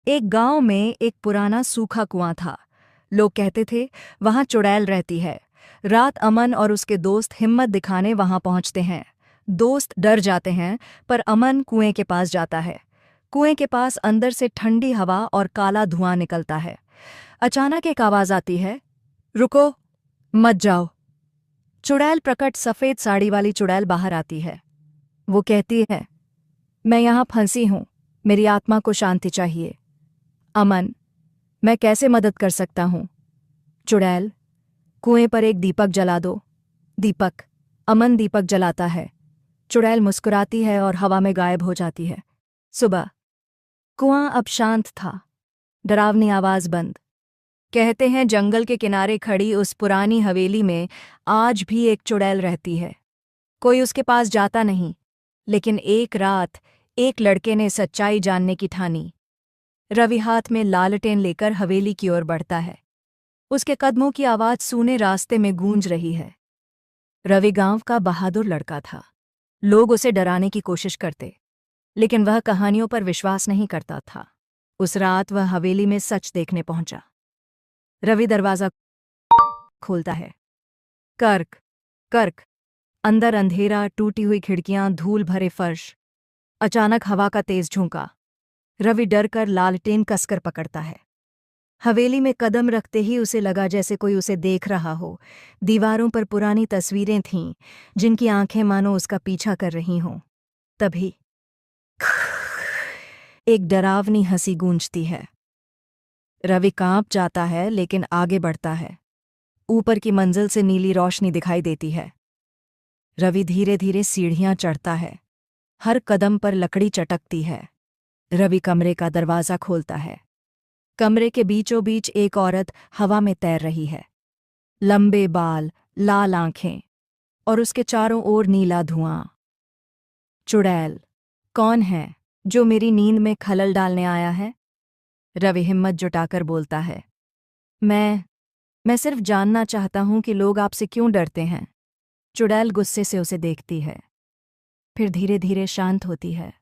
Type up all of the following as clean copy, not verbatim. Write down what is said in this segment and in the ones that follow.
एक गांव में एक पुराना सूखा कुआं था। लोग कहते थे वहां चुड़ैल रहती है। रात अमन और उसके दोस्त हिम्मत दिखाने वहां पहुंचते हैं। दोस्त डर जाते हैं, पर अमन कुएं के पास जाता है। कुएं के पास अंदर से ठंडी हवा और काला धुआं निकलता है। अचानक एक आवाज आती है, रुको, मत जाओ। चुड़ैल प्रकट सफेद साड़ी वाली चुड़ैल बाहर आती है। वो कहती है, मैं यहाँ फंसी हूँ, मेरी आत्मा को शांति चाहिए। अमन, मैं कैसे मदद कर सकता हूँ? चुड़ैल, कुएं पर एक दीपक जला दो। दीपक। अमन दीपक जलाता है। चुड़ैल मुस्कुराती है और हवा में गायब हो जाती है। सुबह। कुआं अब शांत था। डरावनी आवाज बंद। कहते हैं जंगल के किनारे खड़ी उस पुरानी हवेली में आज भी एक चुड़ैल रहती है। कोई उसके पास जाता नहीं, लेकिन एक रात एक लड़के ने सच्चाई जानने की ठानी। रवि हाथ में लालटेन लेकर हवेली की ओर बढ़ता है। उसके कदमों की आवाज सूने रास्ते में गूंज रही है। रवि गांव का बहादुर लड़का था। लोग उसे डराने की कोशिश करते, लेकिन वह कहानियों पर विश्वास नहीं करता था। उस रात वह हवेली में सच देखने पहुंचा। रवि दरवाजा खोलता है। कर्क, कर्क। अंदर अंधेरा, टूटी हुई खिड़कियां, धूल भरे फर्श। अचानक हवा का तेज झोंका। रवि डर कर लालटेन कसकर पकड़ता है। हवेली में कदम रखते ही उसे लगा जैसे कोई उसे देख रहा हो। दीवारों पर पुरानी तस्वीरें थीं, जिनकी आंखें मानो उसका पीछा कर रही हों। तभी एक डरावनी हंसी गूंजती है। रवि कांप जाता है, लेकिन आगे बढ़ता है। ऊपर की मंजिल से नीली रोशनी दिखाई देती है। रवि धीरे धीरे सीढ़ियां चढ़ता है। हर कदम पर लकड़ी चटकती है। रवि कमरे का दरवाजा खोलता है। कमरे के बीचों बीच एक औरत हवा में तैर रही है। लंबे बाल, लाल आंखें, और उसके चारों ओर नीला धुआं। चुड़ैल, कौन है जो मेरी नींद में खलल डालने आया है? रवि हिम्मत जुटाकर बोलता है, मैं सिर्फ जानना चाहता हूं कि लोग आपसे क्यों डरते हैं। चुड़ैल गुस्से से उसे देखती है, फिर धीरे धीरे शांत होती है।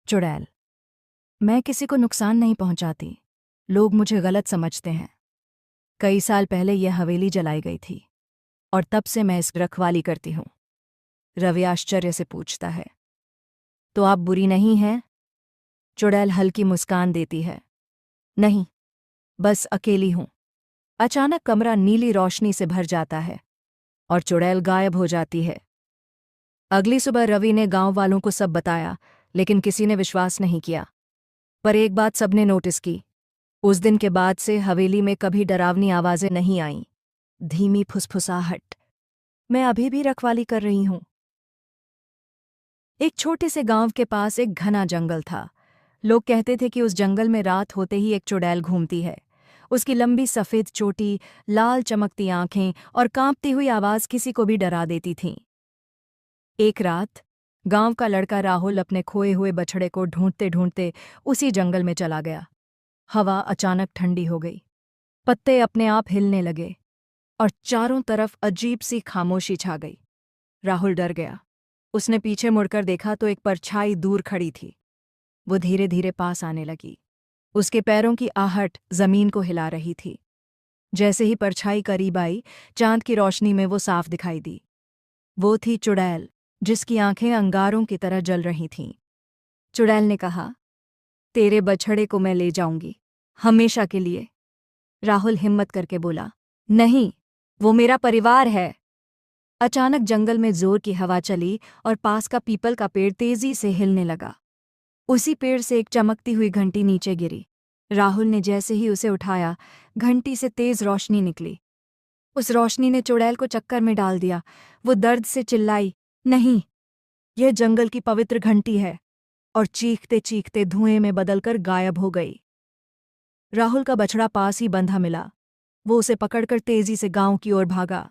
चुड़ैल, मैं किसी को नुकसान नहीं पहुंचाती। लोग मुझे गलत समझते हैं। कई साल पहले यह हवेली जलाई गई थी, और तब से मैं इस रखवाली करती हूं। रवि आश्चर्य से पूछता है, तो आप बुरी नहीं हैं? चुड़ैल हल्की मुस्कान देती है, नहीं, बस अकेली हूं। अचानक कमरा नीली रोशनी से भर जाता है, और चुड़ैल गायब हो जाती है। अगली सुबह रवि ने गांव वालों को सब बताया, लेकिन किसी ने विश्वास नहीं किया। पर एक बात सबने नोटिस की, उस दिन के बाद से हवेली में कभी डरावनी आवाजें नहीं आईं। धीमी फुसफुसाहट। मैं अभी भी रखवाली कर रही हूं। एक छोटे से गांव के पास एक घना जंगल था। लोग कहते थे कि उस जंगल में रात होते ही एक चुड़ैल घूमती है। उसकी लंबी सफेद चोटी, लाल चमकती आंखें और कांपती हुई आवाज किसी को भी डरा देती थीं। एक रात गांव का लड़का राहुल अपने खोए हुए बछड़े को ढूंढते ढूंढते उसी जंगल में चला गया। हवा अचानक ठंडी हो गई। पत्ते अपने आप हिलने लगे, और चारों तरफ अजीब सी खामोशी छा गई। राहुल डर गया। उसने पीछे मुड़कर देखा तो एक परछाई दूर खड़ी थी। वो धीरे धीरे पास आने लगी। उसके पैरों की आहट जमीन को हिला रही थी। जैसे ही परछाई करीब आई, चांद की रोशनी में वो साफ दिखाई दी। वो थी चुड़ैल, जिसकी आंखें अंगारों की तरह जल रही थीं। चुड़ैल ने कहा, तेरे बछड़े को मैं ले जाऊंगी, हमेशा के लिए। राहुल हिम्मत करके बोला, नहीं, वो मेरा परिवार है। अचानक जंगल में जोर की हवा चली, और पास का पीपल का पेड़ तेजी से हिलने लगा। उसी पेड़ से एक चमकती हुई घंटी नीचे गिरी। राहुल ने जैसे ही उसे उठाया, घंटी से तेज रोशनी निकली। उस रोशनी ने चुड़ैल को चक्कर में डाल दिया। वो दर्द से चिल्लाई, नहीं, यह जंगल की पवित्र घंटी है, और चीखते चीखते धुएं में बदलकर गायब हो गई। राहुल का बछड़ा पास ही बंधा मिला। वो उसे पकड़कर तेजी से गांव की ओर भागा।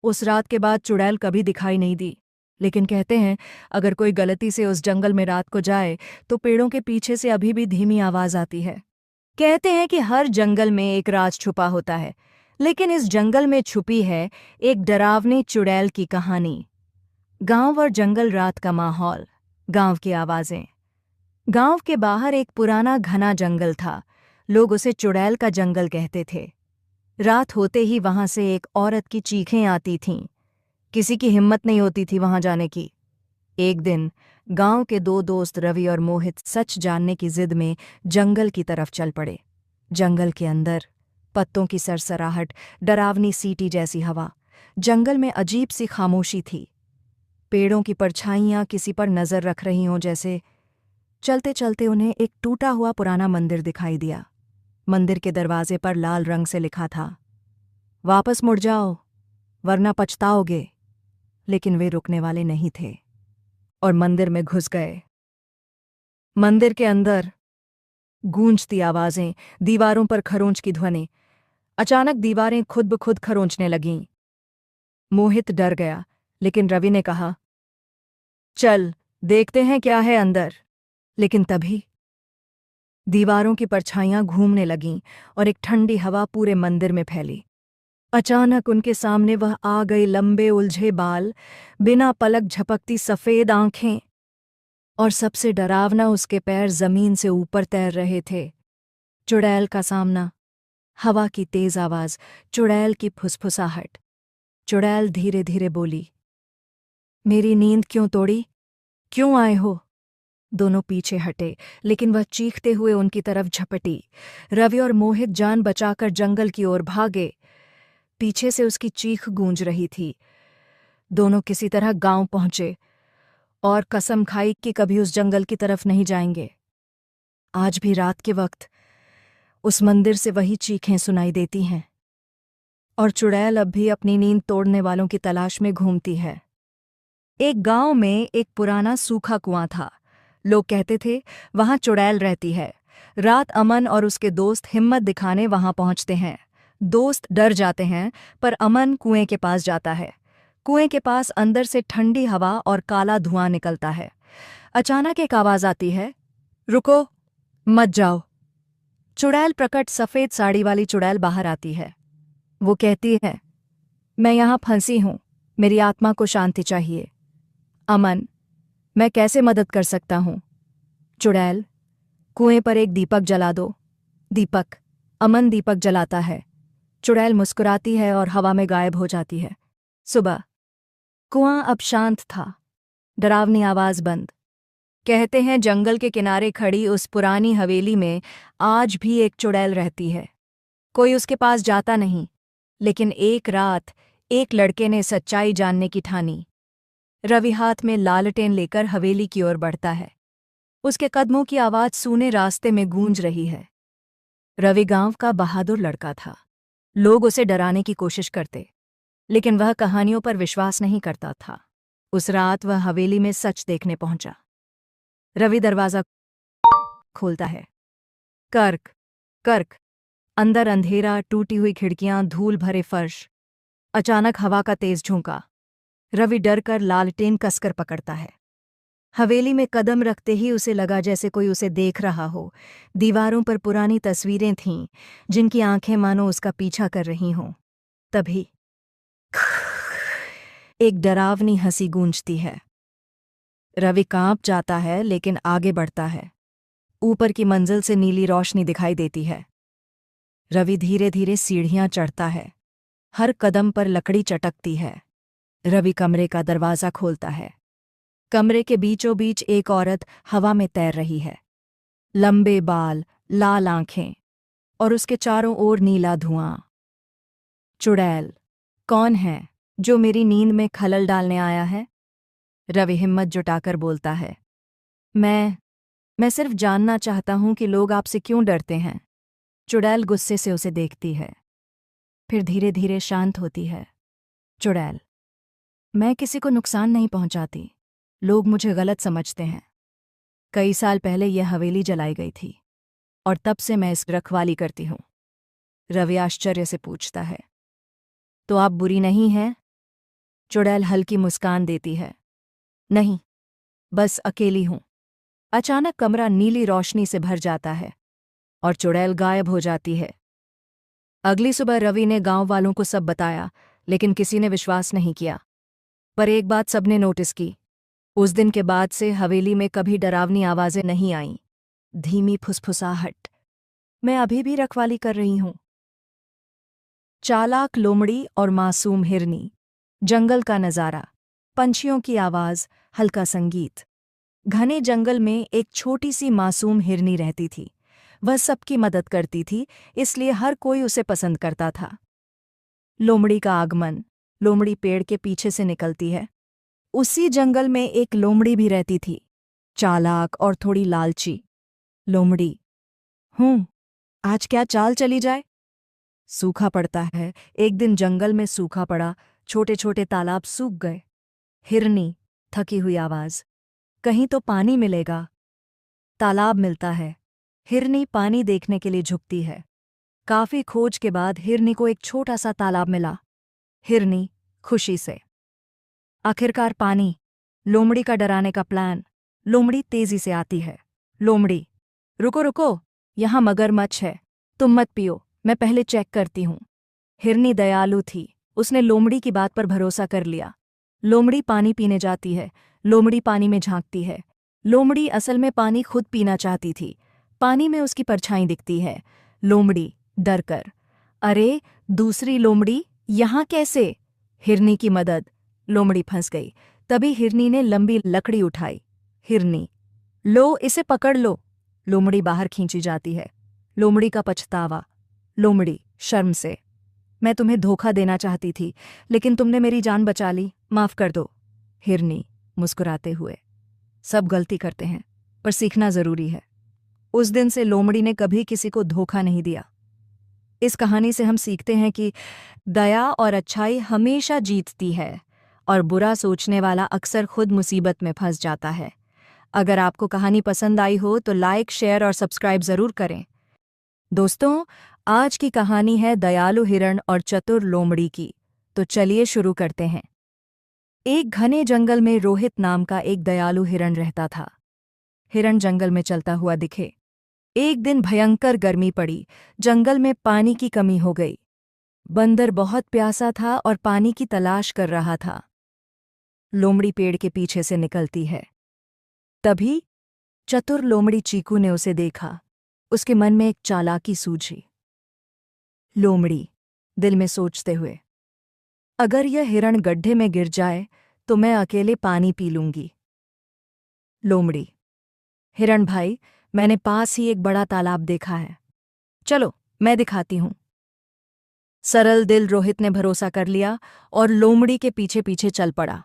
उस रात के बाद चुड़ैल कभी दिखाई नहीं दी, लेकिन कहते हैं अगर कोई गलती से उस जंगल में रात को जाए तो पेड़ों के पीछे से अभी भी धीमी आवाज आती है। कहते हैं कि हर जंगल में एक राज छुपा होता है, लेकिन इस जंगल में छुपी है एक डरावनी चुड़ैल की कहानी। गांव और जंगल, रात का माहौल, गांव की आवाजें। गांव के बाहर एक पुराना घना जंगल था। लोग उसे चुड़ैल का जंगल कहते थे। रात होते ही वहां से एक औरत की चीखें आती थीं। किसी की हिम्मत नहीं होती थी वहां जाने की। एक दिन गांव के दो दोस्त रवि और मोहित सच जानने की जिद में जंगल की तरफ चल पड़े। जंगल के अंदर पत्तों की सरसराहट, डरावनी सीटी जैसी हवा। जंगल में अजीब सी खामोशी थी। पेड़ों की परछाइयां किसी पर नजर रख रही हों जैसे। चलते चलते उन्हें एक टूटा हुआ पुराना मंदिर दिखाई दिया। मंदिर के दरवाजे पर लाल रंग से लिखा था, वापस मुड़ जाओ वरना पछताओगे। लेकिन वे रुकने वाले नहीं थे और मंदिर में घुस गए। मंदिर के अंदर गूंजती आवाजें, दीवारों पर खरोंच की ध्वनि। अचानक दीवारें खुद ब खुद खरोंचने लगीं। मोहित डर गया, लेकिन रवि ने कहा, चल देखते हैं क्या है अंदर। लेकिन तभी दीवारों की परछाइयां घूमने लगीं और एक ठंडी हवा पूरे मंदिर में फैली। अचानक उनके सामने वह आ गई, लंबे उलझे बाल, बिना पलक झपकती सफेद आंखें, और सबसे डरावना उसके पैर जमीन से ऊपर तैर रहे थे। चुड़ैल का सामना। हवा की तेज आवाज, चुड़ैल की फुसफुसाहट। चुड़ैल धीरे धीरे बोली, मेरी नींद क्यों तोड़ी? क्यों आए हो? दोनों पीछे हटे, लेकिन वह चीखते हुए उनकी तरफ झपटी। रवि और मोहित जान बचाकर जंगल की ओर भागे। पीछे से उसकी चीख गूंज रही थी। दोनों किसी तरह गांव पहुंचे और कसम खाई कि कभी उस जंगल की तरफ नहीं जाएंगे। आज भी रात के वक्त उस मंदिर से वही चीखें सुनाई देती हैं और चुड़ैल अब भी अपनी नींद तोड़ने वालों की तलाश में घूमती है। एक गांव में एक पुराना सूखा कुआं था। लोग कहते थे वहां चुड़ैल रहती है। रात अमन और उसके दोस्त हिम्मत दिखाने वहां पहुंचते हैं। दोस्त डर जाते हैं, पर अमन कुएं के पास जाता है। कुएं के पास अंदर से ठंडी हवा और काला धुआं निकलता है। अचानक एक आवाज आती है, रुको, मत जाओ। चुड़ैल प्रकट सफेद साड़ी वाली चुड़ैल बाहर आती है। वो कहती है, मैं यहां फंसी हूं, मेरी आत्मा को शांति चाहिए। अमन, मैं कैसे मदद कर सकता हूं? चुड़ैल, कुएं पर एक दीपक जला दो। दीपक। अमन दीपक जलाता है। चुड़ैल मुस्कुराती है और हवा में गायब हो जाती है। सुबह। कुआं अब शांत था। डरावनी आवाज बंद। कहते हैं जंगल के किनारे खड़ी उस पुरानी हवेली में आज भी एक चुड़ैल रहती है। कोई उसके पास जाता नहीं, लेकिन एक रात एक लड़के ने सच्चाई जानने की ठानी। रवि हाथ में लालटेन लेकर हवेली की ओर बढ़ता है। उसके कदमों की आवाज सूने रास्ते में गूंज रही है। रवि गांव का बहादुर लड़का था। लोग उसे डराने की कोशिश करते, लेकिन वह कहानियों पर विश्वास नहीं करता था। उस रात वह हवेली में सच देखने पहुंचा। रवि दरवाजा खोलता है। कर्क, कर्क। अंदर अंधेरा, टूटी हुई खिड़कियां, धूल भरे फर्श। अचानक हवा का तेज झोंका। रवि डरकर लालटेन कसकर पकड़ता है। हवेली में कदम रखते ही उसे लगा जैसे कोई उसे देख रहा हो। दीवारों पर पुरानी तस्वीरें थीं, जिनकी आंखें मानो उसका पीछा कर रही हों। तभी एक डरावनी हंसी गूंजती है। रवि कांप जाता है, लेकिन आगे बढ़ता है। ऊपर की मंजिल से नीली रोशनी दिखाई देती है। रवि धीरे धीरे सीढ़ियां चढ़ता है। हर कदम पर लकड़ी चटकती है। रवि कमरे का दरवाजा खोलता है। कमरे के बीचों बीच एक औरत हवा में तैर रही है। लंबे बाल, लाल आंखें, और उसके चारों ओर नीला धुआं। चुड़ैल, कौन है जो मेरी नींद में खलल डालने आया है? रवि हिम्मत जुटाकर बोलता है, मैं सिर्फ जानना चाहता हूं कि लोग आपसे क्यों डरते हैं। चुड़ैल गुस्से से उसे देखती है, फिर धीरे धीरे शांत होती है। चुड़ैल, मैं किसी को नुकसान नहीं पहुंचाती। लोग मुझे गलत समझते हैं। कई साल पहले यह हवेली जलाई गई थी और तब से मैं इसकी रखवाली करती हूं। रवि आश्चर्य से पूछता है, तो आप बुरी नहीं हैं? चुड़ैल हल्की मुस्कान देती है, नहीं, बस अकेली हूं। अचानक कमरा नीली रोशनी से भर जाता है और चुड़ैल गायब हो जाती है। अगली सुबह रवि ने गांव वालों को सब बताया, लेकिन किसी ने विश्वास नहीं किया। पर एक बात सबने नोटिस की, उस दिन के बाद से हवेली में कभी डरावनी आवाजें नहीं आईं। धीमी फुसफुसाहट। मैं अभी भी रखवाली कर रही हूं। चालाक लोमड़ी और मासूम हिरनी। जंगल का नजारा। पंछियों की आवाज, हल्का संगीत। घने जंगल में एक छोटी सी मासूम हिरनी रहती थी। वह सबकी मदद करती थी, इसलिए हर कोई उसे पसंद करता था। लोमड़ी का आगमन। लोमड़ी पेड़ के पीछे से निकलती है। उसी जंगल में एक लोमड़ी भी रहती थी, चालाक और थोड़ी लालची। लोमड़ी। आज क्या चाल चली जाए? सूखा पड़ता है। एक दिन जंगल में सूखा पड़ा, छोटे छोटे तालाब सूख गए। हिरनी, थकी हुई आवाज। कहीं तो पानी मिलेगा। तालाब मिलता है। हिरनी पानी देखने के लिए झुकती है। काफी खोज के बाद हिरनी को एक छोटा सा तालाब मिला। हिरनी, खुशी से। आखिरकार पानी। लोमड़ी का डराने का प्लान। लोमड़ी तेजी से आती है। लोमड़ी। रुको रुको, यहां मगरमच्छ है। तुम मत पियो, मैं पहले चेक करती हूं। हिरनी दयालु थी, उसने लोमड़ी की बात पर भरोसा कर लिया। लोमड़ी पानी पीने जाती है। लोमड़ी पानी में झांकती है। लोमड़ी असल में पानी खुद पीना चाहती थी। पानी में उसकी परछाई दिखती है। लोमड़ी, डर कर। अरे, दूसरी लोमड़ी, यहां कैसे? हिरनी की मदद। लोमड़ी फंस गई। तभी हिरनी ने लंबी लकड़ी उठाई। हिरनी। लो, इसे पकड़ लो। लोमड़ी बाहर खींची जाती है। लोमड़ी का पछतावा। लोमड़ी, शर्म से। मैं तुम्हें धोखा देना चाहती थी, लेकिन तुमने मेरी जान बचा ली, माफ कर दो। हिरनी, मुस्कुराते हुए। सब गलती करते हैं, पर सीखना जरूरी है। उस दिन से लोमड़ी ने कभी किसी को धोखा नहीं दिया। इस कहानी से हम सीखते हैं कि दया और अच्छाई हमेशा जीतती है, और बुरा सोचने वाला अक्सर खुद मुसीबत में फंस जाता है। अगर आपको कहानी पसंद आई हो तो लाइक, शेयर और सब्सक्राइब जरूर करें। दोस्तों, आज की कहानी है दयालु हिरण और चतुर लोमड़ी की। तो चलिए शुरू करते हैं। एक घने जंगल में रोहित नाम का एक दयालु हिरण रहता था। हिरण जंगल में चलता हुआ दिखे। एक दिन भयंकर गर्मी पड़ी। जंगल में पानी की कमी हो गई। बंदर बहुत प्यासा था और पानी की तलाश कर रहा था। लोमड़ी पेड़ के पीछे से निकलती है। तभी चतुर लोमड़ी चीकू ने उसे देखा। उसके मन में एक चालाकी सूझी। लोमड़ी, दिल में सोचते हुए, अगर यह हिरण गड्ढे में गिर जाए तो मैं अकेले पानी पी लूंगी। लोमड़ी। हिरण भाई, मैंने पास ही एक बड़ा तालाब देखा है। चलो, मैं दिखाती हूं। सरल दिल रोहित ने भरोसा कर लिया और लोमड़ी के पीछे पीछे चल पड़ा।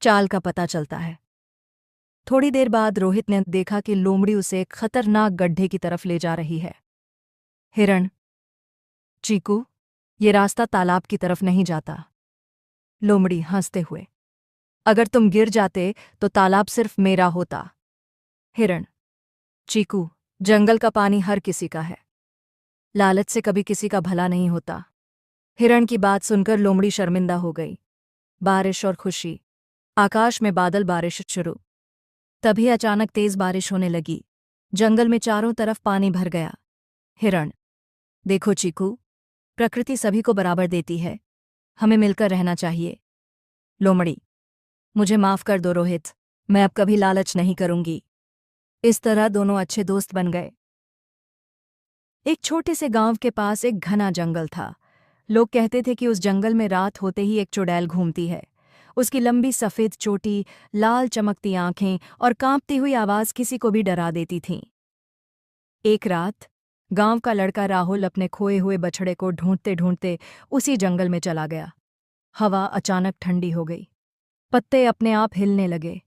चाल का पता चलता है। थोड़ी देर बाद रोहित ने देखा कि लोमड़ी उसे एक खतरनाक गड्ढे की तरफ ले जा रही है। हिरण। चीकू, ये रास्ता तालाब की तरफ नहीं जाता। लोमड़ी हंसते हुए। अगर तुम गिर जाते तो तालाब सिर्फ मेरा होता। हिरण। चीकू, जंगल का पानी हर किसी का है। लालच से कभी किसी का भला नहीं होता। हिरण की बात सुनकर लोमड़ी शर्मिंदा हो गई। बारिश और खुशी। आकाश में बादल, बारिश शुरू। तभी अचानक तेज बारिश होने लगी। जंगल में चारों तरफ पानी भर गया। हिरण। देखो चीकू, प्रकृति सभी को बराबर देती है। हमें मिलकर रहना चाहिए। लोमड़ी। मुझे माफ कर दो रोहित, मैं अब कभी लालच नहीं करूंगी। इस तरह दोनों अच्छे दोस्त बन गए। एक छोटे से गांव के पास एक घना जंगल था। लोग कहते थे कि उस जंगल में रात होते ही एक चुड़ैल घूमती है। उसकी लंबी सफ़ेद चोटी, लाल चमकती आंखें और कांपती हुई आवाज़ किसी को भी डरा देती थीं। एक रात गांव का लड़का राहुल अपने खोए हुए बछड़े को ढूंढते ढूंढते उसी जंगल में चला गया। हवा अचानक ठंडी हो गई। पत्ते अपने आप हिलने लगे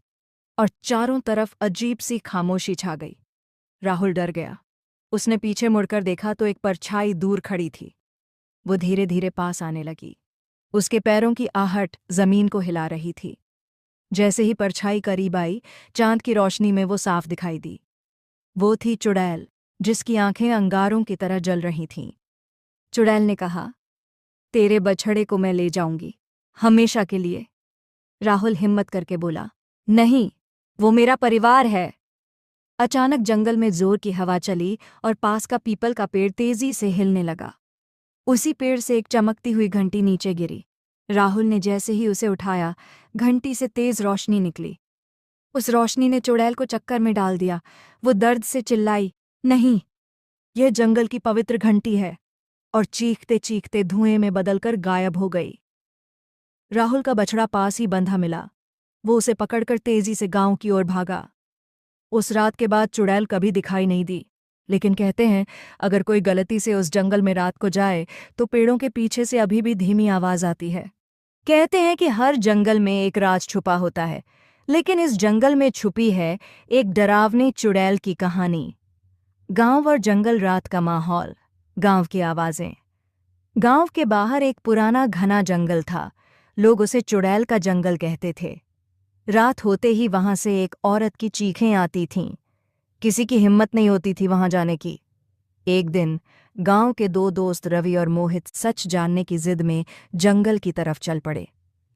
और चारों तरफ अजीब सी खामोशी छा गई। राहुल डर गया। उसने पीछे मुड़कर देखा तो एक परछाई दूर खड़ी थी। वो धीरे धीरे पास आने लगी। उसके पैरों की आहट जमीन को हिला रही थी। जैसे ही परछाई करीब आई, चांद की रोशनी में वो साफ दिखाई दी। वो थी चुड़ैल, जिसकी आंखें अंगारों की तरह जल रही थीं। चुड़ैल ने कहा, तेरे बछड़े को मैं ले जाऊंगी, हमेशा के लिए। राहुल हिम्मत करके बोला, नहीं, वो मेरा परिवार है। अचानक जंगल में जोर की हवा चली और पास का पीपल का पेड़ तेजी से हिलने लगा। उसी पेड़ से एक चमकती हुई घंटी नीचे गिरी। राहुल ने जैसे ही उसे उठाया, घंटी से तेज रोशनी निकली। उस रोशनी ने चुड़ैल को चक्कर में डाल दिया। वो दर्द से चिल्लाई, नहीं, यह जंगल की पवित्र घंटी है, और चीखते चीखते धुएं में बदलकर गायब हो गई। राहुल का बछड़ा पास ही बंधा मिला। वो उसे पकड़कर तेजी से गांव की ओर भागा। उस रात के बाद चुड़ैल कभी दिखाई नहीं दी, लेकिन कहते हैं अगर कोई गलती से उस जंगल में रात को जाए तो पेड़ों के पीछे से अभी भी धीमी आवाज आती है। कहते हैं कि हर जंगल में एक राज छुपा होता है, लेकिन इस जंगल में छुपी है एक डरावनी चुड़ैल की कहानी। गांव और जंगल, रात का माहौल, गांव की आवाजें। गांव के बाहर एक पुराना घना जंगल था। लोग उसे चुड़ैल का जंगल कहते थे। रात होते ही वहां से एक औरत की चीखें आती थीं। किसी की हिम्मत नहीं होती थी वहां जाने की। एक दिन गांव के दो दोस्त रवि और मोहित सच जानने की जिद में जंगल की तरफ चल पड़े।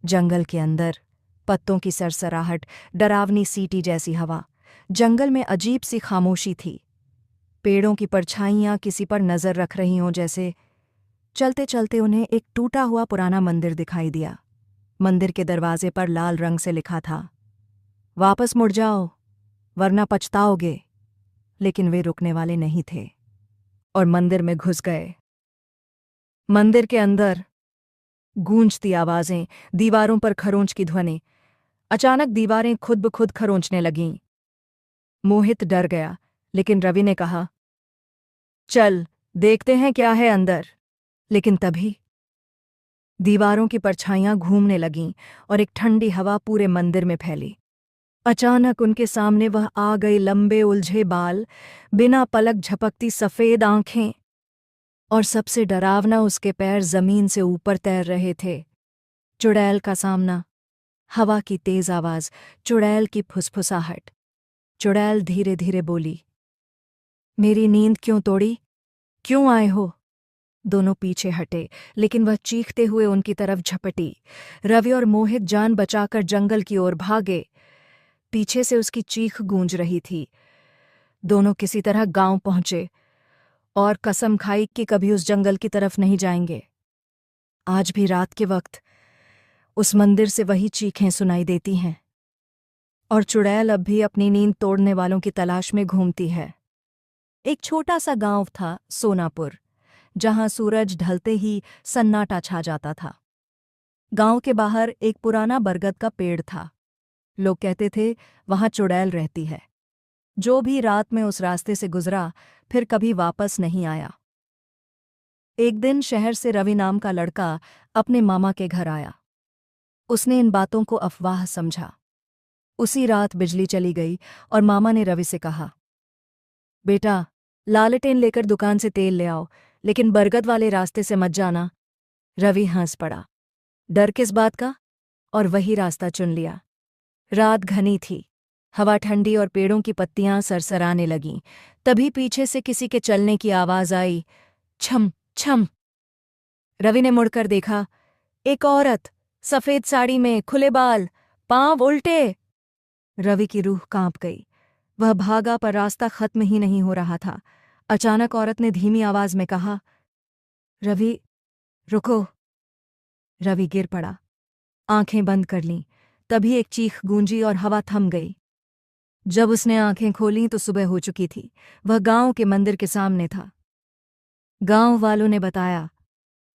जंगल के अंदर पत्तों की सरसराहट, डरावनी सीटी जैसी हवा। जंगल में अजीब सी खामोशी थी। पेड़ों की परछाइयां किसी पर नजर रख रही हों जैसे। चलते चलते उन्हें एक टूटा हुआ पुराना मंदिर दिखाई दिया। मंदिर के दरवाजे पर लाल रंग से लिखा था, वापस मुड़ जाओ वरना पछताओगे। लेकिन वे रुकने वाले नहीं थे और मंदिर में घुस गए। मंदिर के अंदर गूंजती आवाजें, दीवारों पर खरोंच की ध्वनि। अचानक दीवारें खुद ब खुद खरोंचने लगीं। मोहित डर गया, लेकिन रवि ने कहा, चल देखते हैं क्या है अंदर। लेकिन तभी दीवारों की परछाइयां घूमने लगीं और एक ठंडी हवा पूरे मंदिर में फैली। अचानक उनके सामने वह आ गई, लंबे उलझे बाल, बिना पलक झपकती सफेद आंखें, और सबसे डरावना उसके पैर जमीन से ऊपर तैर रहे थे। चुड़ैल का सामना। हवा की तेज आवाज, चुड़ैल की फुसफुसाहट। चुड़ैल धीरे धीरे बोली, मेरी नींद क्यों तोड़ी? क्यों आए हो? दोनों पीछे हटे, लेकिन वह चीखते हुए उनकी तरफ झपटी। रवि और मोहित जान बचाकर जंगल की ओर भागे। पीछे से उसकी चीख गूंज रही थी। दोनों किसी तरह गांव पहुंचे और कसम खाई कि कभी उस जंगल की तरफ नहीं जाएंगे। आज भी रात के वक्त उस मंदिर से वही चीखें सुनाई देती हैं, और चुड़ैल अब भी अपनी नींद तोड़ने वालों की तलाश में घूमती है। एक छोटा सा गांव था, सोनापुर, जहां सूरज ढलते ही सन्नाटा छा जाता था। गांव के बाहर एक पुराना बरगद का पेड़ था। लोग कहते थे वहां चुड़ैल रहती है। जो भी रात में उस रास्ते से गुजरा फिर कभी वापस नहीं आया। एक दिन शहर से रवि नाम का लड़का अपने मामा के घर आया। उसने इन बातों को अफवाह समझा। उसी रात बिजली चली गई और मामा ने रवि से कहा, बेटा, लालटेन लेकर दुकान से तेल ले आओ, लेकिन बरगद वाले रास्ते से मत जाना। रवि हंस पड़ा। डर किस बात का? और वही रास्ता चुन लिया। रात घनी थी, हवा ठंडी और पेड़ों की पत्तियां सरसराने लगीं। तभी पीछे से किसी के चलने की आवाज आई, छम छम। रवि ने मुड़कर देखा, एक औरत, सफेद साड़ी में, खुले बाल, पांव उल्टे। रवि की रूह कांप गई। वह भागा पर रास्ता खत्म ही नहीं हो रहा था। अचानक औरत ने धीमी आवाज में कहा, रवि, रुको। रवि गिर पड़ा, आंखें बंद कर लीं। तभी एक चीख गूंजी और हवा थम गई। जब उसने आंखें खोलीं तो सुबह हो चुकी थी। वह गांव के मंदिर के सामने था। गांव वालों ने बताया,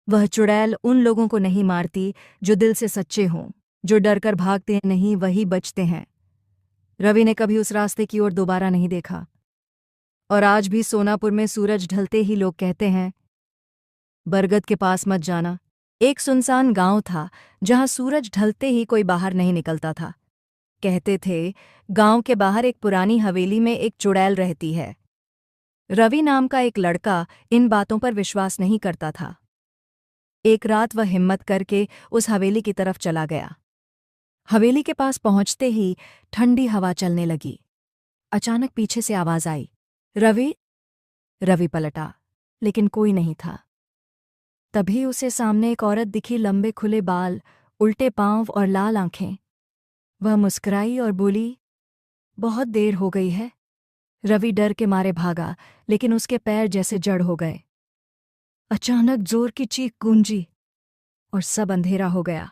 वह चुड़ैल उन लोगों को नहीं मारती जो दिल से सच्चे हों। जो डरकर भागते नहीं वही बचते हैं। रवि ने कभी उस रास्ते की ओर दोबारा नहीं देखा। और आज भी सोनापुर में सूरज ढलते ही लोग कहते हैं, बरगद के पास मत जाना। एक सुनसान गांव था जहां सूरज ढलते ही कोई बाहर नहीं निकलता था। कहते थे गांव के बाहर एक पुरानी हवेली में एक चुड़ैल रहती है। रवि नाम का एक लड़का इन बातों पर विश्वास नहीं करता था। एक रात वह हिम्मत करके उस हवेली की तरफ चला गया। हवेली के पास पहुंचते ही ठंडी हवा चलने लगी। अचानक पीछे से आवाज आई, रवि। रवि पलटा, लेकिन कोई नहीं था। तभी उसे सामने एक औरत दिखी, लंबे खुले बाल, उल्टे पांव और लाल आंखें। वह मुस्कुराई और बोली, बहुत देर हो गई है। रवि डर के मारे भागा, लेकिन उसके पैर जैसे जड़ हो गए। अचानक जोर की चीख गूंजी। और सब अंधेरा हो गया।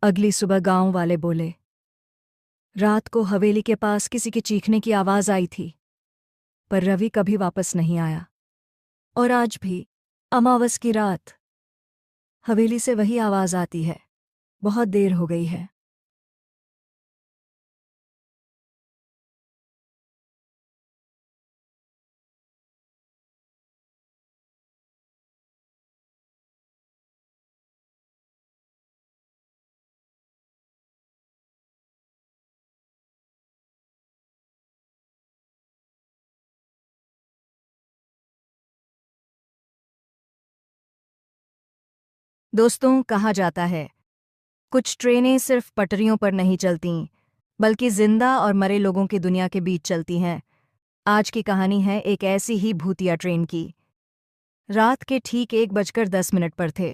अगली सुबह गांव वाले बोले, रात को हवेली के पास किसी के चीखने की आवाज आई थी, पर रवि कभी वापस नहीं आया। और आज भी अमावस की रात हवेली से वही आवाज आती है। बहुत देर हो गई है। दोस्तों, कहा जाता है कुछ ट्रेनें सिर्फ पटरियों पर नहीं चलती, बल्कि जिंदा और मरे लोगों की दुनिया के बीच चलती हैं। आज की कहानी है एक ऐसी ही भूतिया ट्रेन की। रात के ठीक 1:10 पर थे।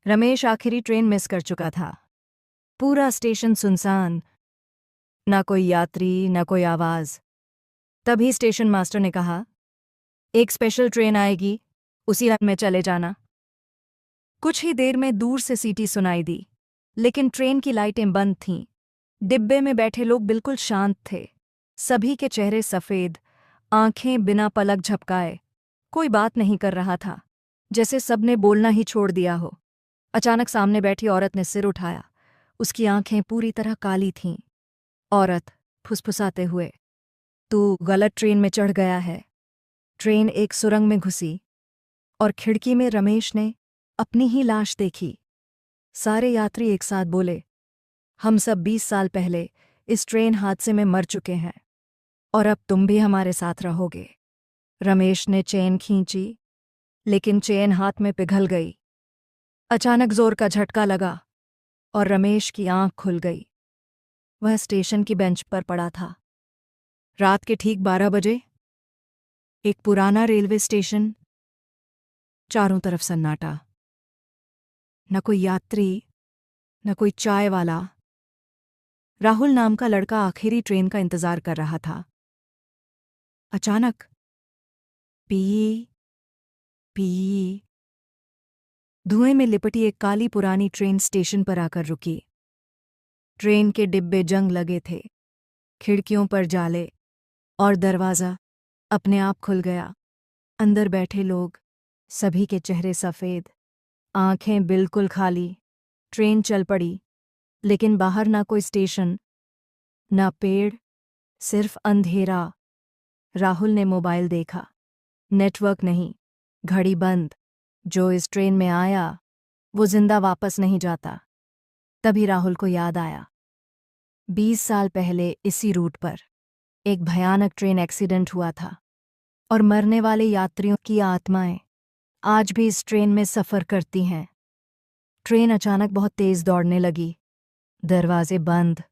रमेश आखिरी ट्रेन मिस कर चुका था। पूरा स्टेशन सुनसान, ना कोई यात्री, ना कोई आवाज। तभी स्टेशन मास्टर ने कहा, एक स्पेशल ट्रेन आएगी, उसी रन में चले जाना। कुछ ही देर में दूर से सीटी सुनाई दी, लेकिन ट्रेन की लाइटें बंद थीं। डिब्बे में बैठे लोग बिल्कुल शांत थे। सभी के चेहरे सफ़ेद, आंखें बिना पलक झपकाए। कोई बात नहीं कर रहा था, जैसे सबने बोलना ही छोड़ दिया हो। अचानक सामने बैठी औरत ने सिर उठाया। उसकी आंखें पूरी तरह काली थीं। औरत फुसफुसाते हुए, तू गलत ट्रेन में चढ़ गया है। ट्रेन एक सुरंग में घुसी और खिड़की में रमेश ने अपनी ही लाश देखी। सारे यात्री एक साथ बोले, हम सब 20 साल पहले इस ट्रेन हादसे में मर चुके हैं, और अब तुम भी हमारे साथ रहोगे। रमेश ने चेन खींची, लेकिन चेन हाथ में पिघल गई। अचानक जोर का झटका लगा और रमेश की आंख खुल गई। वह स्टेशन की बेंच पर पड़ा था। रात के ठीक 12 बजे। एक पुराना रेलवे स्टेशन। चारों तरफ सन्नाटा। न कोई यात्री, न कोई चाय वाला। राहुल नाम का लड़का आखिरी ट्रेन का इंतजार कर रहा था। अचानक पी पी धुएं में लिपटी एक काली पुरानी ट्रेन स्टेशन पर आकर रुकी। ट्रेन के डिब्बे जंग लगे थे, खिड़कियों पर जाले, और दरवाज़ा अपने आप खुल गया। अंदर बैठे लोग, सभी के चेहरे सफ़ेद, आंखें बिल्कुल खाली। ट्रेन चल पड़ी, लेकिन बाहर ना कोई स्टेशन, ना पेड़, सिर्फ अंधेरा। राहुल ने मोबाइल देखा। नेटवर्क नहीं, घड़ी बंद। जो इस ट्रेन में आया, वो जिंदा वापस नहीं जाता। तभी राहुल को याद आया, 20 साल पहले इसी रूट पर एक भयानक ट्रेन एक्सीडेंट हुआ था, और मरने वाले यात्रियों की आत्माएं आज भी इस ट्रेन में सफ़र करती हैं। ट्रेन अचानक बहुत तेज़ दौड़ने लगी। दरवाजे बंद,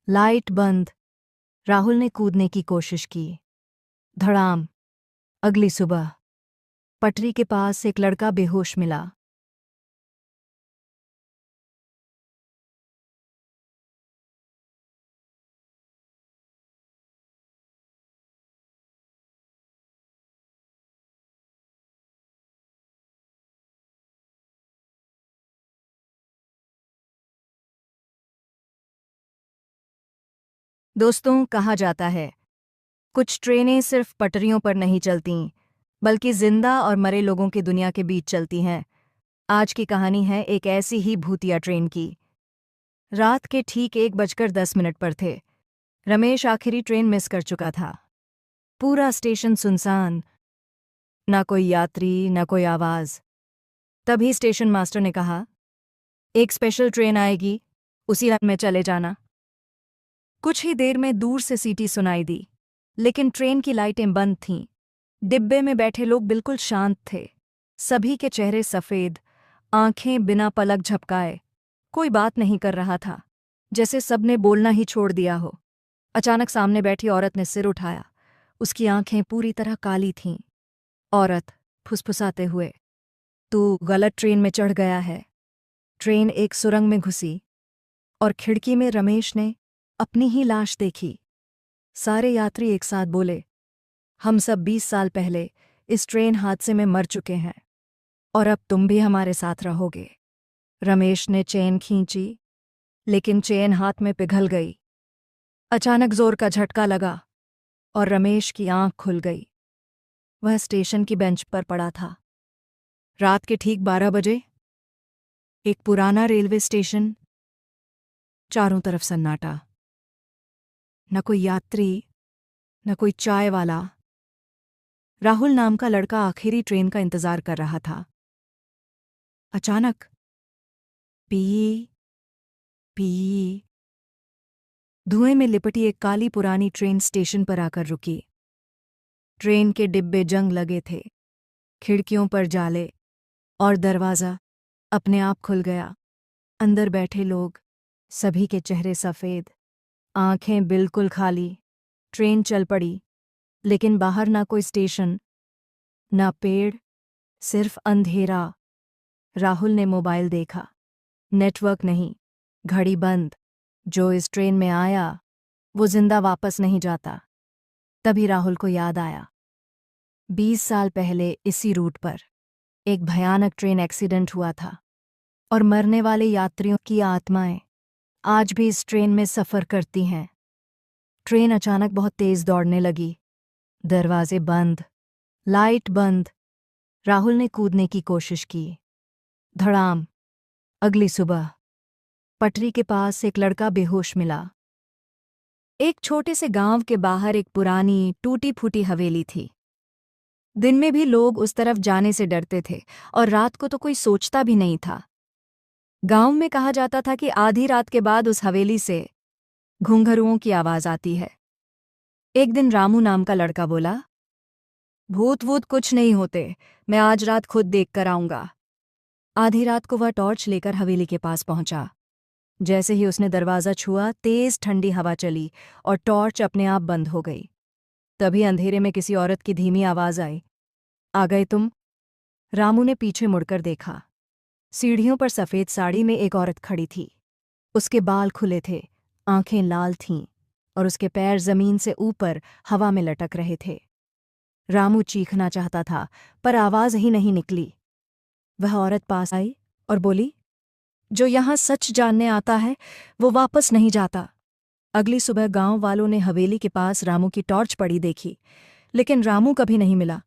लाइट बंद। राहुल ने कूदने की कोशिश की। धड़ाम। अगली सुबह पटरी के पास एक लड़का बेहोश मिला। दोस्तों, कहा जाता है कुछ ट्रेनें सिर्फ पटरियों पर नहीं चलतीं, बल्कि जिंदा और मरे लोगों की दुनिया के बीच चलती हैं। आज की कहानी है एक ऐसी ही भूतिया ट्रेन की। रात के ठीक 1:10 पर थे। रमेश आखिरी ट्रेन मिस कर चुका था। पूरा स्टेशन सुनसान, ना कोई यात्री, ना कोई आवाज। तभी स्टेशन मास्टर ने कहा, एक स्पेशल ट्रेन आएगी, उसी रन में चले जाना। कुछ ही देर में दूर से सीटी सुनाई दी, लेकिन ट्रेन की लाइटें बंद थीं। डिब्बे में बैठे लोग बिल्कुल शांत थे। सभी के चेहरे सफ़ेद, आंखें बिना पलक झपकाए। कोई बात नहीं कर रहा था, जैसे सबने बोलना ही छोड़ दिया हो। अचानक सामने बैठी औरत ने सिर उठाया। उसकी आंखें पूरी तरह काली थीं। औरत फुसफुसाते हुए, तू गलत ट्रेन में चढ़ गया है। ट्रेन एक सुरंग में घुसी और खिड़की में रमेश ने अपनी ही लाश देखी। सारे यात्री एक साथ बोले, हम सब 20 साल पहले इस ट्रेन हादसे में मर चुके हैं, और अब तुम भी हमारे साथ रहोगे। रमेश ने चेन खींची, लेकिन चेन हाथ में पिघल गई। अचानक जोर का झटका लगा और रमेश की आंख खुल गई। वह स्टेशन की बेंच पर पड़ा था। रात के ठीक 12 बजे। एक पुराना रेलवे स्टेशन। चारों तरफ सन्नाटा। न कोई यात्री, न कोई चाय वाला। राहुल नाम का लड़का आखिरी ट्रेन का इंतजार कर रहा था। अचानक पी पी धुएं में लिपटी एक काली पुरानी ट्रेन स्टेशन पर आकर रुकी। ट्रेन के डिब्बे जंग लगे थे, खिड़कियों पर जाले, और दरवाज़ा अपने आप खुल गया। अंदर बैठे लोग, सभी के चेहरे सफ़ेद, आंखें बिल्कुल खाली। ट्रेन चल पड़ी, लेकिन बाहर ना कोई स्टेशन, ना पेड़, सिर्फ अंधेरा। राहुल ने मोबाइल देखा। नेटवर्क नहीं, घड़ी बंद। जो इस ट्रेन में आया वो जिंदा वापस नहीं जाता। तभी राहुल को याद आया, 20 साल पहले इसी रूट पर एक भयानक ट्रेन एक्सीडेंट हुआ था, और मरने वाले यात्रियों की आत्माएं आज भी इस ट्रेन में सफ़र करती हैं। ट्रेन अचानक बहुत तेज़ दौड़ने लगी। दरवाजे बंद, लाइट बंद। राहुल ने कूदने की कोशिश की। धड़ाम। अगली सुबह पटरी के पास एक लड़का बेहोश मिला। एक छोटे से गांव के बाहर एक पुरानी टूटी फूटी हवेली थी। दिन में भी लोग उस तरफ जाने से डरते थे, और रात को तो कोई सोचता भी नहीं था। गांव में कहा जाता था कि आधी रात के बाद उस हवेली से घुंघरुओं की आवाज आती है। एक दिन रामू नाम का लड़का बोला, भूत वूत कुछ नहीं होते, मैं आज रात खुद देख कर आऊंगा। आधी रात को वह टॉर्च लेकर हवेली के पास पहुंचा। जैसे ही उसने दरवाज़ा छुआ, तेज ठंडी हवा चली और टॉर्च अपने आप बंद हो गई। तभी अंधेरे में किसी औरत की धीमी आवाज़ आई, आ गए तुम? रामू ने पीछे मुड़कर देखा। सीढ़ियों पर सफ़ेद साड़ी में एक औरत खड़ी थी। उसके बाल खुले थे, आंखें लाल थीं, और उसके पैर ज़मीन से ऊपर हवा में लटक रहे थे। रामू चीखना चाहता था, पर आवाज़ ही नहीं निकली। वह औरत पास आई और बोली, जो यहाँ सच जानने आता है वो वापस नहीं जाता। अगली सुबह गांव वालों ने हवेली के पास रामू की टॉर्च पड़ी देखी, लेकिन रामू कभी नहीं मिला।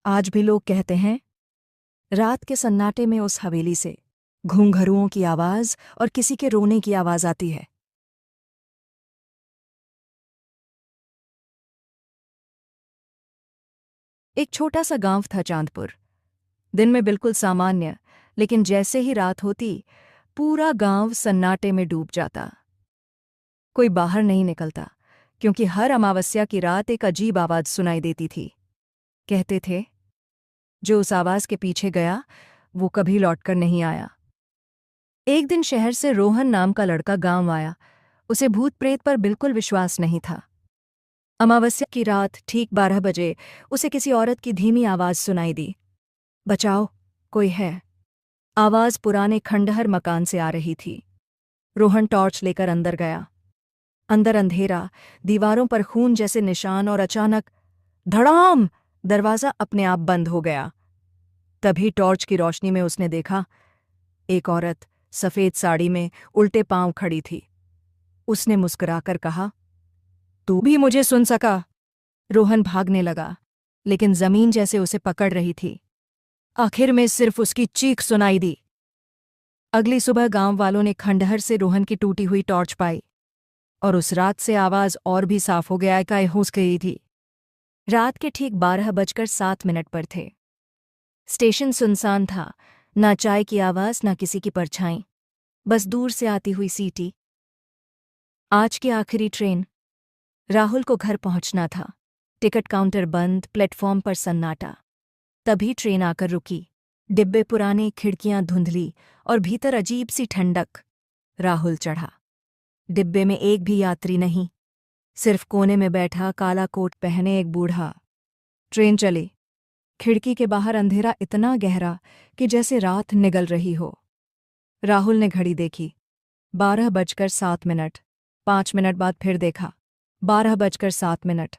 आज भी लोग कहते हैं, रात के सन्नाटे में उस हवेली से घूंघरुओं की आवाज और किसी के रोने की आवाज आती है। एक छोटा सा गांव था चांदपुर। दिन में बिल्कुल सामान्य, लेकिन जैसे ही रात होती पूरा गांव सन्नाटे में डूब जाता। कोई बाहर नहीं निकलता, क्योंकि हर अमावस्या की रात एक अजीब आवाज सुनाई देती थी। कहते थे, जो उस आवाज के पीछे गया वो कभी लौटकर नहीं आया। एक दिन शहर से रोहन नाम का लड़का गांव आया। उसे भूत प्रेत पर बिल्कुल विश्वास नहीं था। अमावस्या की रात ठीक 12 बजे उसे किसी औरत की धीमी आवाज सुनाई दी, बचाओ, कोई है। आवाज पुराने खंडहर मकान से आ रही थी। रोहन टॉर्च लेकर अंदर गया। अंदर अंधेरा, दीवारों पर खून जैसे निशान, और अचानक धड़ाम, दरवाज़ा अपने आप बंद हो गया। तभी टॉर्च की रोशनी में उसने देखा, एक औरत सफ़ेद साड़ी में उल्टे पांव खड़ी थी। उसने मुस्कुराकर कहा, तू भी मुझे सुन सका? रोहन भागने लगा, लेकिन जमीन जैसे उसे पकड़ रही थी। आखिर में सिर्फ उसकी चीख सुनाई दी। अगली सुबह गांव वालों ने खंडहर से रोहन की टूटी हुई टॉर्च पाई, और उस रात से आवाज और भी साफ हो गया कि हो गई थी। रात के ठीक 12:07 पर थे। स्टेशन सुनसान था, ना चाय की आवाज, ना किसी की परछाई, बस दूर से आती हुई सीटी। आज की आखिरी ट्रेन। राहुल को घर पहुंचना था। टिकट काउंटर बंद, प्लेटफॉर्म पर सन्नाटा। तभी ट्रेन आकर रुकी। डिब्बे पुराने, खिड़कियां धुंधली, और भीतर अजीब सी ठंडक। राहुल चढ़ा। डिब्बे में एक भी यात्री नहीं, सिर्फ कोने में बैठा काला कोट पहने एक बूढ़ा। ट्रेन चली। खिड़की के बाहर अंधेरा इतना गहरा कि जैसे रात निगल रही हो। राहुल ने घड़ी देखी, 12:07। 5 मिनट बाद फिर देखा, 12:07।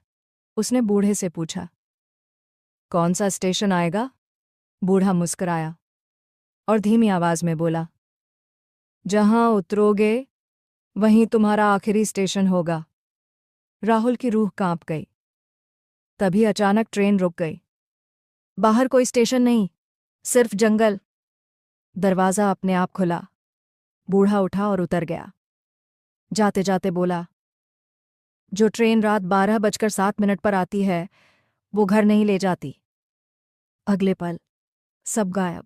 उसने बूढ़े से पूछा, कौन सा स्टेशन आएगा? बूढ़ा मुस्कुराया और धीमी आवाज में बोला, जहां उतरोगे वहीं तुम्हारा आखिरी स्टेशन होगा। राहुल की रूह कांप गई। तभी अचानक ट्रेन रुक गई। बाहर कोई स्टेशन नहीं, सिर्फ जंगल। दरवाजा अपने आप खुला। बूढ़ा उठा और उतर गया। जाते जाते बोला, जो ट्रेन रात 12:07 पर आती है वो घर नहीं ले जाती। अगले पल सब गायब।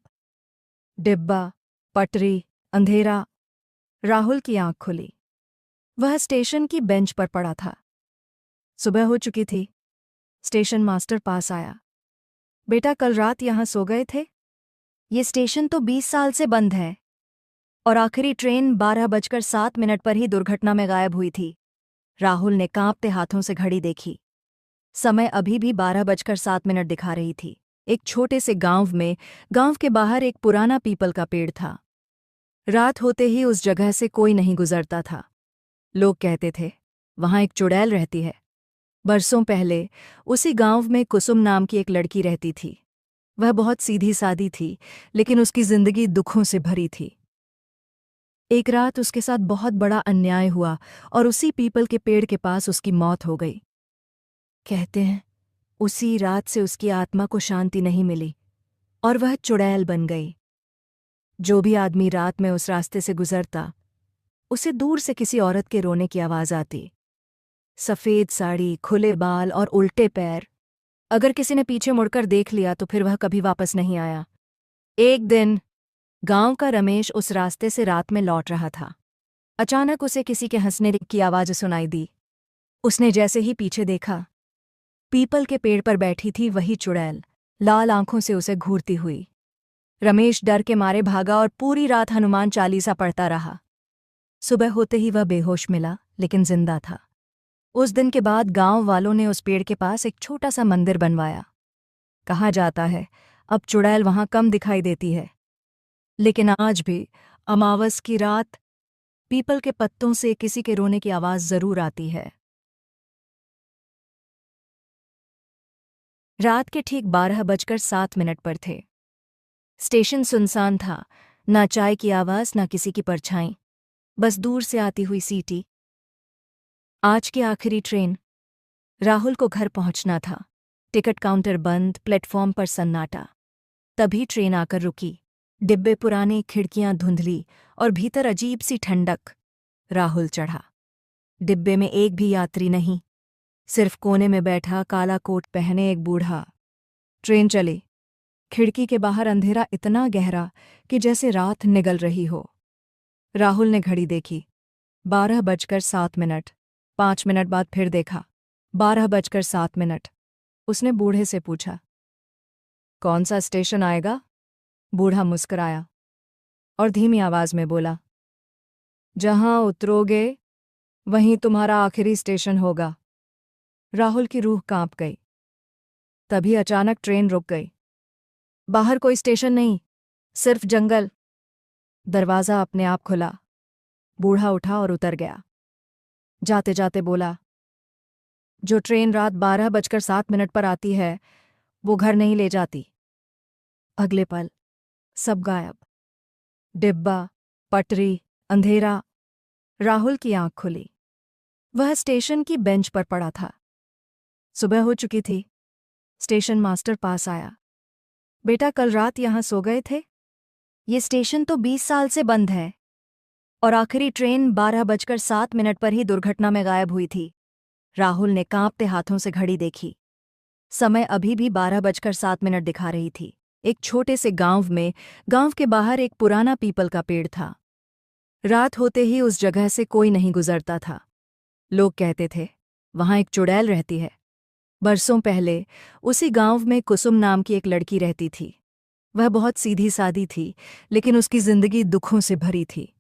डिब्बा, पटरी, अंधेरा। राहुल की आंख खुली। वह स्टेशन की बेंच पर पड़ा था। सुबह हो चुकी थी। स्टेशन मास्टर पास आया। बेटा, कल रात यहां सो गए थे? ये स्टेशन तो 20 साल से बंद है और आखिरी ट्रेन 12:07 पर ही दुर्घटना में गायब हुई थी। राहुल ने कांपते हाथों से घड़ी देखी। समय अभी भी 12:07 दिखा रही थी। एक छोटे से गांव के बाहर एक पुराना पीपल का पेड़ था। रात होते ही उस जगह से कोई नहीं गुजरता था। लोग कहते थे, वहां एक चुड़ैल रहती है। बरसों पहले उसी गांव में कुसुम नाम की एक लड़की रहती थी। वह बहुत सीधी सादी थी, लेकिन उसकी जिंदगी दुखों से भरी थी। एक रात उसके साथ बहुत बड़ा अन्याय हुआ और उसी पीपल के पेड़ के पास उसकी मौत हो गई। कहते हैं उसी रात से उसकी आत्मा को शांति नहीं मिली और वह चुड़ैल बन गई। जो भी आदमी रात में उस रास्ते से गुजरता, उसे दूर से किसी औरत के रोने की आवाज आती। सफेद साड़ी, खुले बाल और उल्टे पैर। अगर किसी ने पीछे मुड़कर देख लिया तो फिर वह कभी वापस नहीं आया। एक दिन गांव का रमेश उस रास्ते से रात में लौट रहा था। अचानक उसे किसी के हंसने की आवाज सुनाई दी। उसने जैसे ही पीछे देखा, पीपल के पेड़ पर बैठी थी वही चुड़ैल, लाल आंखों से उसे घूरती हुई। रमेश डर के मारे भागा और पूरी रात हनुमान चालीसा पढ़ता रहा। सुबह होते ही वह बेहोश मिला, लेकिन जिंदा था। उस दिन के बाद गांव वालों ने उस पेड़ के पास एक छोटा सा मंदिर बनवाया। कहा जाता है अब चुड़ैल वहां कम दिखाई देती है, लेकिन आज भी अमावस की रात पीपल के पत्तों से किसी के रोने की आवाज जरूर आती है। रात के ठीक 12:07 पर थे। स्टेशन सुनसान था। ना चाय की आवाज, ना किसी की परछाई, बस दूर से आती हुई सीटी। आज की आखिरी ट्रेन। राहुल को घर पहुंचना था। टिकट काउंटर बंद, प्लेटफॉर्म पर सन्नाटा। तभी ट्रेन आकर रुकी। डिब्बे पुराने, खिड़कियां धुंधली और भीतर अजीब सी ठंडक। राहुल चढ़ा। डिब्बे में एक भी यात्री नहीं, सिर्फ कोने में बैठा काला कोट पहने एक बूढ़ा। ट्रेन चली। खिड़की के बाहर अंधेरा इतना गहरा कि जैसे रात निगल रही हो। राहुल ने घड़ी देखी। 12:07। 5 मिनट बाद फिर देखा। 12:07। उसने बूढ़े से पूछा, कौन सा स्टेशन आएगा? बूढ़ा मुस्कुराया और धीमी आवाज में बोला, जहां उतरोगे वहीं तुम्हारा आखिरी स्टेशन होगा। राहुल की रूह कांप गई। तभी अचानक ट्रेन रुक गई। बाहर कोई स्टेशन नहीं, सिर्फ जंगल। दरवाजा अपने आप खुला। बूढ़ा उठा और उतर गया। जाते जाते बोला, जो ट्रेन रात 12:07 पर आती है वो घर नहीं ले जाती। अगले पल सब गायब। डिब्बा, पटरी, अंधेरा। राहुल की आंख खुली। वह स्टेशन की बेंच पर पड़ा था। सुबह हो चुकी थी। स्टेशन मास्टर पास आया। बेटा, कल रात यहां सो गए थे? ये स्टेशन तो 20 साल से बंद है और आखिरी ट्रेन 12:07 पर ही दुर्घटना में गायब हुई थी। राहुल ने कांपते हाथों से घड़ी देखी। समय अभी भी 12:07 दिखा रही थी। एक छोटे से गांव के बाहर एक पुराना पीपल का पेड़ था। रात होते ही उस जगह से कोई नहीं गुजरता था। लोग कहते थे, वहां एक चुड़ैल रहती है। बरसों पहले उसी गांव में कुसुम नाम की एक लड़की रहती थी। वह बहुत सीधी सादी थी, लेकिन उसकी जिंदगी दुखों से भरी थी।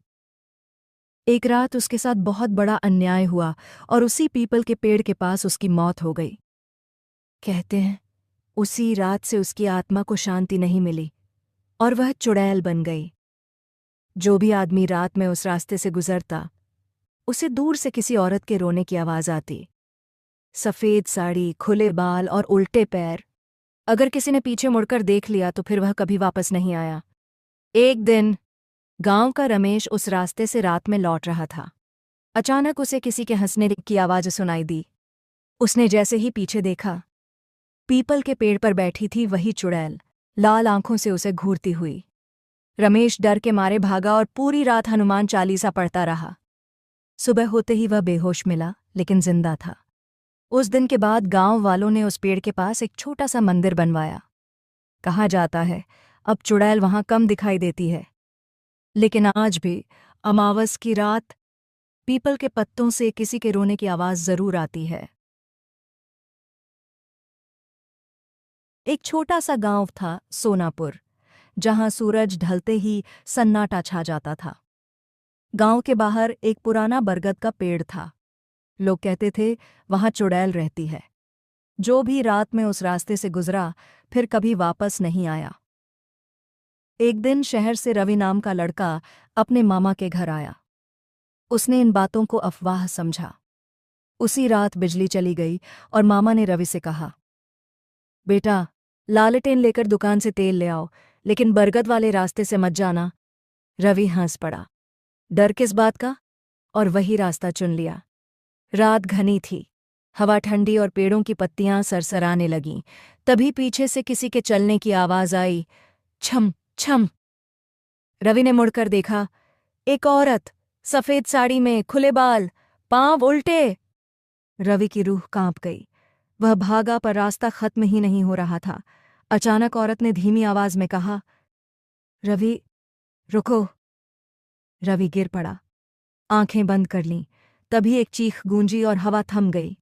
एक रात उसके साथ बहुत बड़ा अन्याय हुआ और उसी पीपल के पेड़ के पास उसकी मौत हो गई। कहते हैं उसी रात से उसकी आत्मा को शांति नहीं मिली और वह चुड़ैल बन गई। जो भी आदमी रात में उस रास्ते से गुजरता, उसे दूर से किसी औरत के रोने की आवाज आती। सफेद साड़ी, खुले बाल और उल्टे पैर। अगर किसी ने पीछे मुड़कर देख लिया तो फिर वह कभी वापस नहीं आया। एक दिन गांव का रमेश उस रास्ते से रात में लौट रहा था। अचानक उसे किसी के हंसने की आवाज सुनाई दी। उसने जैसे ही पीछे देखा, पीपल के पेड़ पर बैठी थी वही चुड़ैल, लाल आंखों से उसे घूरती हुई। रमेश डर के मारे भागा और पूरी रात हनुमान चालीसा पढ़ता रहा। सुबह होते ही वह बेहोश मिला, लेकिन जिंदा था। उस दिन के बाद गांव वालों ने उस पेड़ के पास एक छोटा सा मंदिर बनवाया। कहा जाता है अब चुड़ैल वहां कम दिखाई देती है, लेकिन आज भी अमावस की रात पीपल के पत्तों से किसी के रोने की आवाज जरूर आती है। एक छोटा सा गांव था सोनापुर, जहां सूरज ढलते ही सन्नाटा छा जाता था। गांव के बाहर एक पुराना बरगद का पेड़ था। लोग कहते थे वहां चुड़ैल रहती है। जो भी रात में उस रास्ते से गुजरा फिर कभी वापस नहीं आया। एक दिन शहर से रवि नाम का लड़का अपने मामा के घर आया। उसने इन बातों को अफवाह समझा। उसी रात बिजली चली गई और मामा ने रवि से कहा, बेटा, लालटेन लेकर दुकान से तेल ले आओ, लेकिन बरगद वाले रास्ते से मत जाना। रवि हंस पड़ा। डर किस बात का? और वही रास्ता चुन लिया। रात घनी थी, हवा ठंडी और पेड़ों की पत्तियां सरसराने लगीं। तभी पीछे से किसी के चलने की आवाज आई, छम छम। रवि ने मुड़कर देखा, एक औरत, सफेद साड़ी में, खुले बाल, पांव उल्टे। रवि की रूह कांप गई। वह भागा पर रास्ता खत्म ही नहीं हो रहा था। अचानक औरत ने धीमी आवाज में कहा, रवि, रुको। रवि गिर पड़ा, आंखें बंद कर लीं। तभी एक चीख गूंजी और हवा थम गई।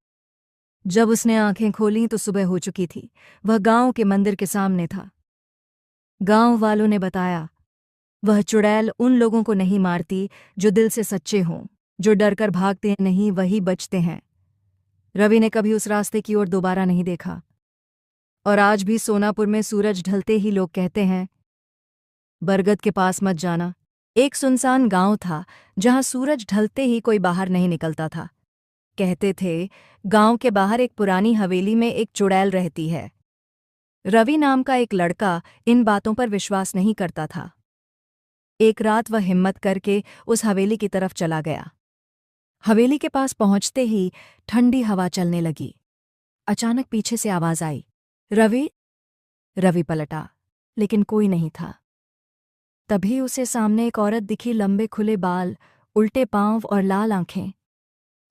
जब उसने आंखें खोलीं तो सुबह हो चुकी थी। वह गांव के मंदिर के सामने था। गांव वालों ने बताया, वह चुड़ैल उन लोगों को नहीं मारती जो दिल से सच्चे हों। जो डरकर भागते नहीं वही बचते हैं। रवि ने कभी उस रास्ते की ओर दोबारा नहीं देखा। और आज भी सोनापुर में सूरज ढलते ही लोग कहते हैं, बरगद के पास मत जाना। एक सुनसान गांव था जहां सूरज ढलते ही कोई बाहर नहीं निकलता था। कहते थे गांव के बाहर एक पुरानी हवेली में एक चुड़ैल रहती है। रवि नाम का एक लड़का इन बातों पर विश्वास नहीं करता था। एक रात वह हिम्मत करके उस हवेली की तरफ चला गया। हवेली के पास पहुंचते ही ठंडी हवा चलने लगी। अचानक पीछे से आवाज आई, रवि। रवि पलटा, लेकिन कोई नहीं था। तभी उसे सामने एक औरत दिखी, लंबे खुले बाल, उल्टे पांव और लाल आंखें।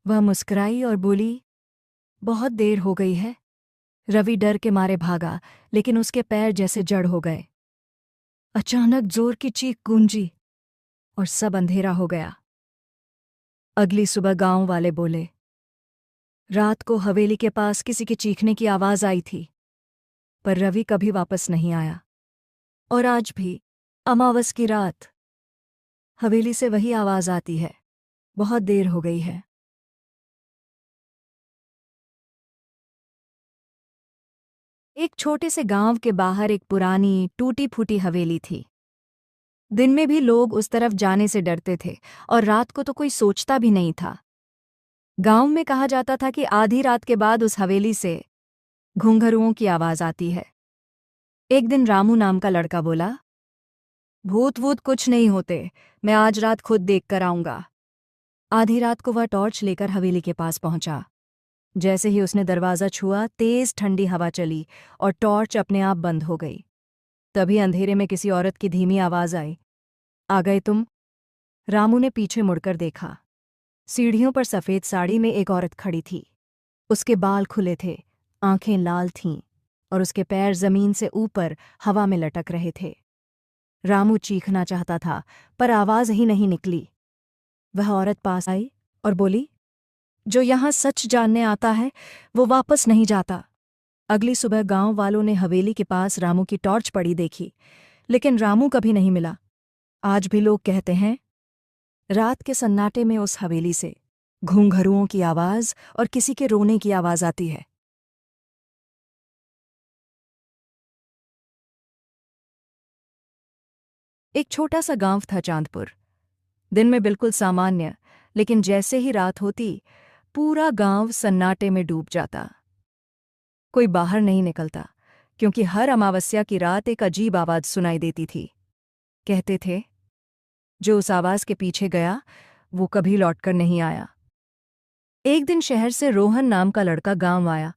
वह मुस्कुराई और बोली, बहुत देर हो गई है। रवि डर के मारे भागा, लेकिन उसके पैर जैसे जड़ हो गए। अचानक जोर की चीख गूंजी और सब अंधेरा हो गया। अगली सुबह गांव वाले बोले, रात को हवेली के पास किसी के चीखने की आवाज आई थी, पर रवि कभी वापस नहीं आया। और आज भी अमावस की रात हवेली से वही आवाज आती है, बहुत देर हो गई है। एक छोटे से गांव के बाहर एक पुरानी टूटी फूटी हवेली थी। दिन में भी लोग उस तरफ जाने से डरते थे और रात को तो कोई सोचता भी नहीं था। गांव में कहा जाता था कि आधी रात के बाद उस हवेली से घुंघरुओं की आवाज आती है। एक दिन रामू नाम का लड़का बोला, भूत वूत कुछ नहीं होते, मैं आज रात खुद देख कर आऊंगा। आधी रात को वह टॉर्च लेकर हवेली के पास पहुंचा। जैसे ही उसने दरवाज़ा छुआ, तेज ठंडी हवा चली और टॉर्च अपने आप बंद हो गई। तभी अंधेरे में किसी औरत की धीमी आवाज आई, आ गए तुम? रामू ने पीछे मुड़कर देखा। सीढ़ियों पर सफ़ेद साड़ी में एक औरत खड़ी थी। उसके बाल खुले थे, आंखें लाल थीं और उसके पैर जमीन से ऊपर हवा में लटक रहे थे। रामू चीखना चाहता था, पर आवाज ही नहीं निकली। वह औरत पास आई और बोली, जो यहाँ सच जानने आता है वो वापस नहीं जाता। अगली सुबह गांव वालों ने हवेली के पास रामू की टॉर्च पड़ी देखी, लेकिन रामू कभी नहीं मिला। आज भी लोग कहते हैं, रात के सन्नाटे में उस हवेली से घूंघरुओं की आवाज और किसी के रोने की आवाज आती है। एक छोटा सा गांव था चांदपुर। दिन में बिल्कुल सामान्य, लेकिन जैसे ही रात होती पूरा गांव सन्नाटे में डूब जाता। कोई बाहर नहीं निकलता, क्योंकि हर अमावस्या की रात एक अजीब आवाज सुनाई देती थी। कहते थे, जो उस आवाज के पीछे गया वो कभी लौटकर नहीं आया। एक दिन शहर से रोहन नाम का लड़का गांव आया।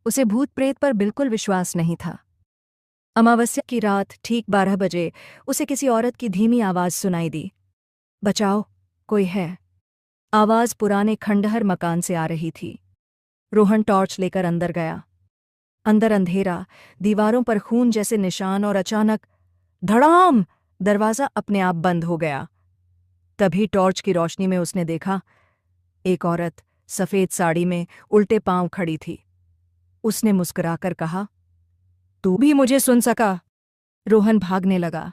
उसे भूत प्रेत पर बिल्कुल विश्वास नहीं था। अमावस्या की रात ठीक 12 बजे उसे किसी औरत की धीमी आवाज सुनाई दी। बचाओ, कोई है। आवाज पुराने खंडहर मकान से आ रही थी। रोहन टॉर्च लेकर अंदर गया। अंदर अंधेरा, दीवारों पर खून जैसे निशान और अचानक धड़ाम, दरवाजा अपने आप बंद हो गया। तभी टॉर्च की रोशनी में उसने देखा, एक औरत सफेद साड़ी में उल्टे पांव खड़ी थी। उसने मुस्कुराकर कहा, तू भी मुझे सुन सका। रोहन भागने लगा,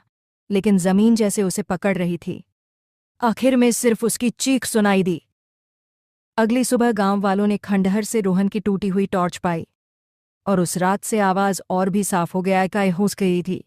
लेकिन जमीन जैसे उसे पकड़ रही थी। आखिर में सिर्फ उसकी चीख सुनाई दी। अगली सुबह गांव वालों ने खंडहर से रोहन की टूटी हुई टॉर्च पाई और उस रात से आवाज और भी साफ हो गया, हो गई थी।